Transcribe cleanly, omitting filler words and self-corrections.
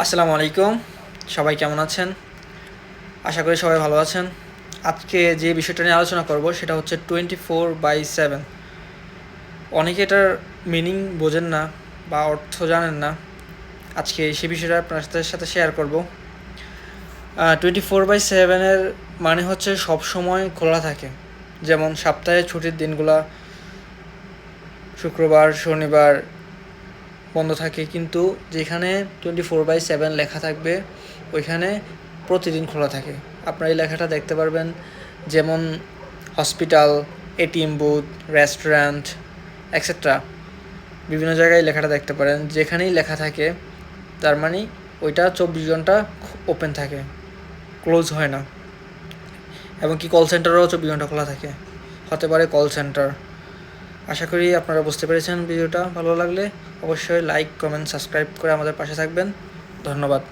আসসালামু আলাইকুম। সবাই কেমন আছেন? আশা করি সবাই ভালো আছেন। আজকে যে বিষয়টা নিয়ে আলোচনা করব সেটা হচ্ছে 24/7। অনেকে এটার মিনিং বোঝেন না বা অর্থ জানেন না। আজকে সে বিষয়টা আপনাদের সাথে শেয়ার করব। 24/7-এর মানে হচ্ছে সব সময় খোলা থাকে। যেমন সপ্তাহে ছুটির দিনগুলা শুক্রবার, শনিবার বন্ধ থাকে, কিন্তু যেখানে 24/7 লেখা থাকবে ওইখানে প্রতিদিন খোলা থাকে। আপনারা এই লেখাটা দেখতে পারবেন, যেমন hospital, ATM booth, restaurant etcetera বিভিন্ন জায়গায় লেখাটা দেখতে পারেন। যেখানেই লেখা থাকে তার মানে ওইটা 24 ঘন্টা ওপেন থাকে, ক্লোজ হয় না। এবং কি কল সেন্টারও 24 ঘন্টা খোলা থাকে, হতে পারে কল সেন্টার। আশা করি আপনারা বুঝতে পেরেছেন। ভিডিওটা ভালো লাগলে অবশ্যই লাইক, কমেন্ট, সাবস্ক্রাইব করে আমাদের পাশে থাকবেন। ধন্যবাদ।